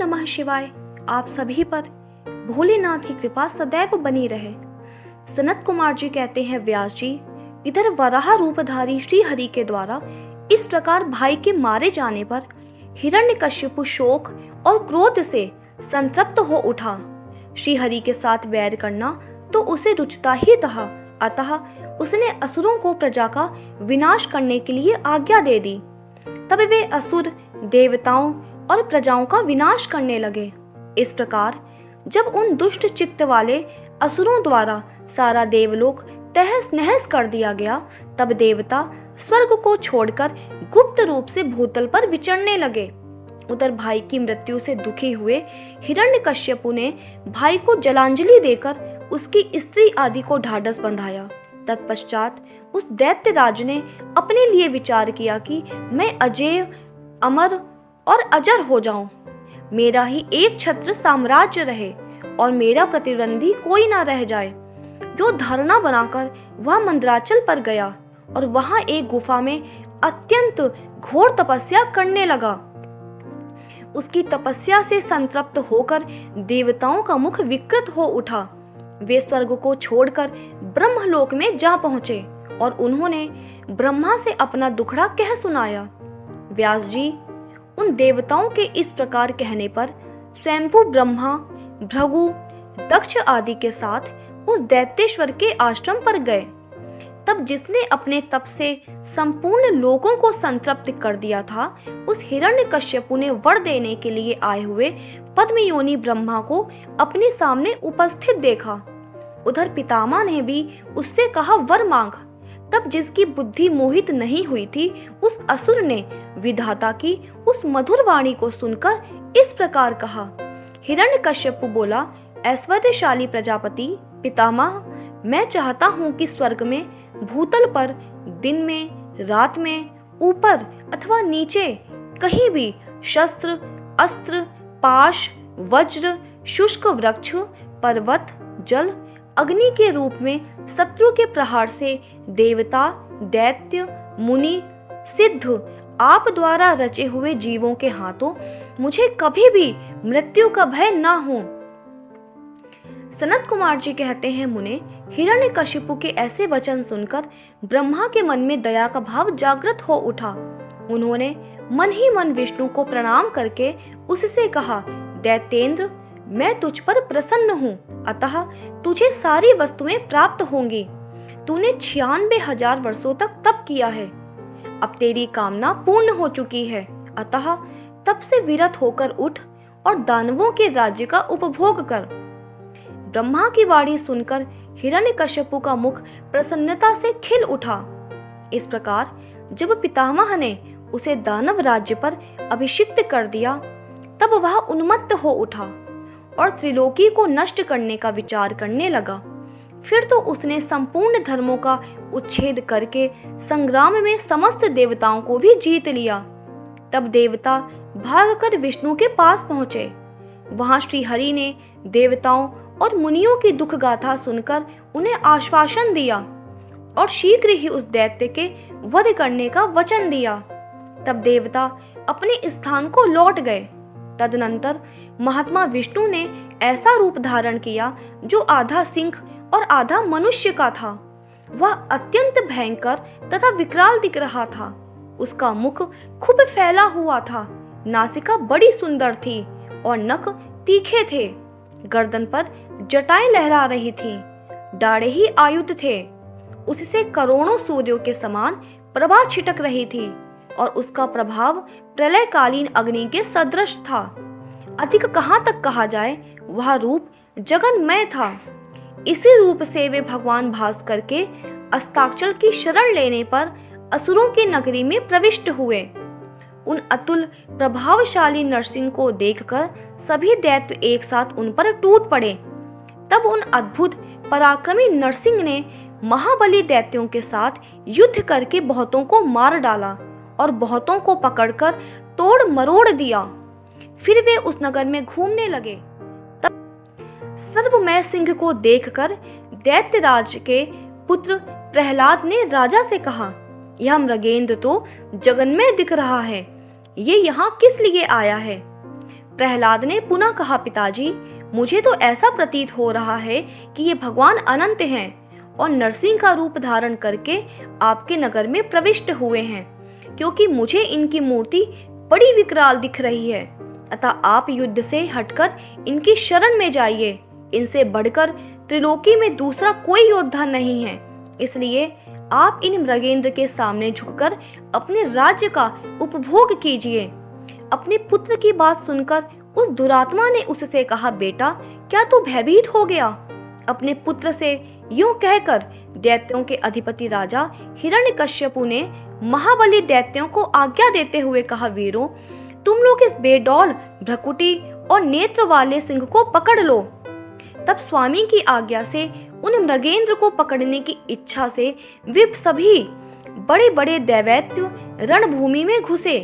नमः शिवाय। आप सभी पर भोलेनाथ की कृपा सदैव बनी रहे। सनत कुमार जी कहते हैं, व्यास जी, इधर वराह रूपधारी श्री हरि के द्वारा इस प्रकार भाई के मारे जाने पर हिरण्यकश्यपु शोक और क्रोध से संतप्त हो उठा। श्री हरि के साथ बैर करना तो उसे रुचता ही था, अतः उसने असुरों को प्रजा का विनाश करने के लिए आज्ञा दे दी। तब वे असुर देवताओं और प्रजाओं का विनाश करने लगे। इस प्रकार जब उन दुष्ट चित्त वाले असुरों द्वारा सारा देवलोक तहस नहस कर दिया गया, तब देवता स्वर्ग को छोड़कर गुप्त रूप से भूतल पर विचरने लगे। उधर भाई की मृत्यु से दुखी हुए हिरण्यकश्यपु ने भाई को जलांजलि देकर उसकी स्त्री आदि को ढाढ़स बंधाया। तत्पश्चात उस दैत्य राज ने अपने लिए विचार किया कि मैं अजेय, अमर और अजर हो जाऊं, मेरा ही एक छत्र साम्राज्य रहे और मेरा प्रतिद्वंदी कोई ना रह जाए। यो धारणा बनाकर वह मंदराचल पर गया और वहां एक गुफा में अत्यंत घोर तपस्या करने लगा। उसकी तपस्या से संतृप्त होकर देवताओं का मुख विकृत हो उठा। वे स्वर्ग को छोड़कर ब्रह्मलोक में जा पहुंचे और उन्होंने ब्रह्मा से अपना दुखड़ा कह सुनाया। व्यास जी, उन देवताओं के इस प्रकार कहने पर स्वयंभू ब्रह्मा, भृगु, दक्ष आदि के साथ उस दैत्येश्वर के आश्रम पर गए। तब जिसने अपने तप से संपूर्ण लोगों को संतृप्त कर दिया था, उस हिरण्यकश्यपु ने वर देने के लिए आए हुए पद्मयोनि ब्रह्मा को अपने सामने उपस्थित देखा। उधर पितामह ने भी उससे कहा, वर मांग। तब जिसकी बुद्धि मोहित नहीं हुई थी, उस असुर ने विधाता की उस मधुर वाणी को सुनकर इस प्रकार कहा। हिरण्यकश्यपु बोला, ऐश्वर्यशाली प्रजापति पितामह, मैं चाहता हूँ कि स्वर्ग में, भूतल पर, दिन में, रात में, ऊपर अथवा नीचे कहीं भी शस्त्र, अस्त्र, पाश, वज्र, शुष्क वृक्ष, पर्वत, जल, अग्नि के रूप में शत्रु के प्रहार से देवता, दैत्य, मुनि, सिद्ध आप द्वारा रचे हुए जीवों के हाथों मुझे कभी भी मृत्यु का भय ना हो। सनत कुमार जी कहते हैं, मुने, हिरण्यकशिपु के ऐसे वचन सुनकर ब्रह्मा के मन में दया का भाव जागृत हो उठा। उन्होंने मन ही मन विष्णु को प्रणाम करके उससे कहा, दैत्येंद्र, मैं तुझ पर प्रसन्न हूँ, अतः तुझे सारी वस्तुएं प्राप्त होंगी। तूने 96,000 वर्षों तक तप किया है, अब तेरी कामना पूर्ण हो चुकी है, अतः तप से विरत होकर उठ और दानवों के राज्य का उपभोग कर। ब्रह्मा की वाणी सुनकर हिरण्यकश्यपु का मुख प्रसन्नता से खिल उठा। इस प्रकार जब पितामह ने उसे दानव राज्य पर अभिषिक्त कर दिया, तब वह उन्मत्त हो उठा और त्रिलोकी को नष्ट करने का विचार करने लगा। फिर तो उसने संपूर्ण धर्मों का उच्छेद करके संग्राम में समस्त देवताओं को भी जीत लिया। तब देवता भागकर विष्णु के पास पहुंचे। वहां श्री हरि ने देवताओं और मुनियों की दुख गाथा सुनकर उन्हें आश्वासन दिया और शीघ्र ही उस दैत्य के वध करने का वचन दिया। तब देवता अपने स्थान को लौट गए। तदनंतर महात्मा विष्णु ने ऐसा रूप धारण किया जो आधा सिंह और आधा मनुष्य का था। वह अत्यंत भयंकर तथा विकराल दिख रहा था। उसका मुख खूब फैला हुआ था, नासिका बड़ी सुंदर थी और नख तीखे थे। गर्दन पर जटाएं लहरा रही थी, दाढ़े ही आयुध थे। उससे करोड़ों सूर्यों के समान प्रभा छिटक रही थी और उसका प्रभाव प्रलयकालीन अग्नि के सदृश था। अधिक कहाँ तक कहा जाए, वह रूप जगन्मय था। इसी रूप से वे भगवान भास्कर के अस्ताचल की शरण लेने पर असुरों की नगरी में प्रविष्ट हुए। उन अतुल प्रभावशाली नरसिंह को देखकर सभी दैत्य एक साथ उन पर टूट पड़े। तब उन अद्भुत पराक्रमी नरसिंह ने महाबली दैत्यों के साथ युद्ध करके बहुतों को मार डाला और बहुतों को पकड़कर तोड़ मरोड़ दिया। फिर वे उस नगर में घूमने लगे। तब सर्वमय सिंह को देखकर दैत्यराज के पुत्र प्रहलाद ने राजा से कहा, यह मृगेंद्र तो जगन्मय दिख रहा है, ये यहाँ किस लिए आया है? प्रहलाद ने पुनः कहा, पिताजी, मुझे तो ऐसा प्रतीत हो रहा है कि ये भगवान अनंत हैं और नरसिंह का रूप धारण करके आपके नगर में प्रविष्ट हुए हैं, क्योंकि मुझे इनकी मूर्ति बड़ी विकराल दिख रही है। अतः आप युद्ध से हटकर इनकी शरण में जाइए। इनसे बढ़कर त्रिलोकी में दूसरा कोई योद्धा नहीं है, इसलिए आप इन मृगेंद्र के सामने झुककर अपने राज्य का उपभोग कीजिए। अपने पुत्र की बात सुनकर उस दुरात्मा ने उससे कहा, बेटा, क्या तू भयभीत हो गया? अपने पुत्र से यूं कहकर दैत्यों के अधिपति राजा हिरण्यकश्यपु ने महाबली दैत्यों को आज्ञा देते हुए कहा, वीरों, तुम लोग इस बेडौल, भ्रकुटी और नेत्र वाले सिंह को पकड़ लो। तब स्वामी की आज्ञा से उन मृगेंद्र को पकड़ने की इच्छा से वे सभी बड़े बड़े दैवैत्य रणभूमि में घुसे,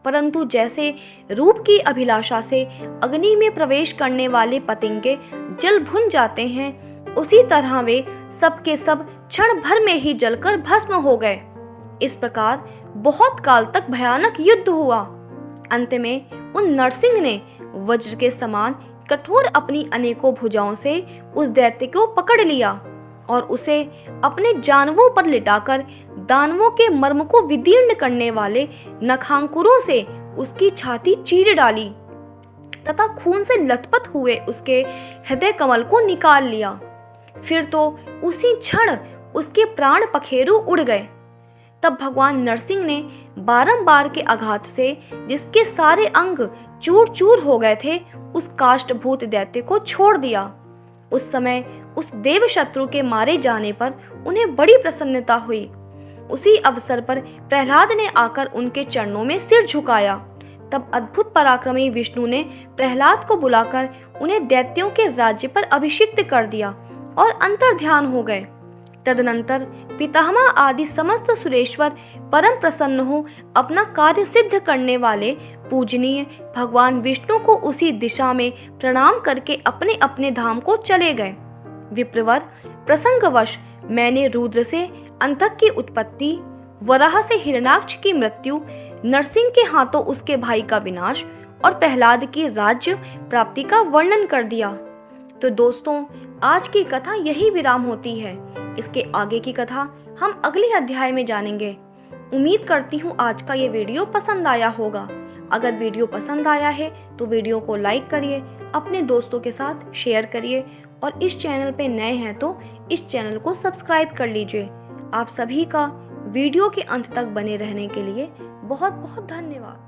परंतु जैसे रूप की अभिलाषा से अग्नि में प्रवेश करने वाले पतंगे जल भुन जाते हैं, उसी तरह वे सबके सब क्षण भर में ही जलकर भस्म हो गए। इस प्रकार बहुत काल तक भयानक युद्ध हुआ। अंत में उन नरसिंह ने वज्र के समान कठोर अपनी अनेकों भुजाओं से उस दैत्य को पकड़ लिया और उसे अपने जानवों पर लिटाकर दानवों के मर्म को विदीर्ण करने वाले नखांकुरों से उसकी छाती चीर डाली तथा खून से लथपथ हुए उसके हृदय कमल को निकाल लिया। फिर तो उसी क्षण उसके प्राण पखेरु उड़ गए। तब भगवान नरसिंह ने बारंबार के आघात से जिसके सारे अंग चूर चूर हो गए थे, उस काष्ठभूत दैत्य को छोड़ दिया। उस समय उस देव शत्रु के मारे जाने पर उन्हें बड़ी प्रसन्नता हुई। उसी अवसर पर प्रहलाद ने आकर उनके चरणों में सिर झुकाया। तब अद्भुत पराक्रमी विष्णु ने प्रहलाद को बुलाकर उन्हें दैत्यों के राज्य पर अभिषिक्त कर दिया और अंतर्ध्यान हो गए। तदनंतर पितामह आदि समस्त सुरेश्वर परम प्रसन्न हो अपना कार्य सिद्ध करने वाले पूजनीय भगवान विष्णु को उसी दिशा में प्रणाम करके अपने अपने धाम को चले गए। विप्रवर, प्रसंगवश मैंने रुद्र से अंतक की उत्पत्ति, वराह से हिरण्याक्ष की मृत्यु, नरसिंह के हाथों उसके भाई का विनाश और प्रहलाद की राज्य प्राप्ति का वर्णन कर दिया। तो दोस्तों, आज की कथा यही विराम होती है। इसके आगे की कथा हम अगले अध्याय में जानेंगे। उम्मीद करती हूँ आज का ये वीडियो पसंद आया होगा। अगर वीडियो पसंद आया है तो वीडियो को लाइक करिए, अपने दोस्तों के साथ शेयर करिए और इस चैनल पे नए हैं तो इस चैनल को सब्सक्राइब कर लीजिए। आप सभी का वीडियो के अंत तक बने रहने के लिए बहुत बहुत धन्यवाद।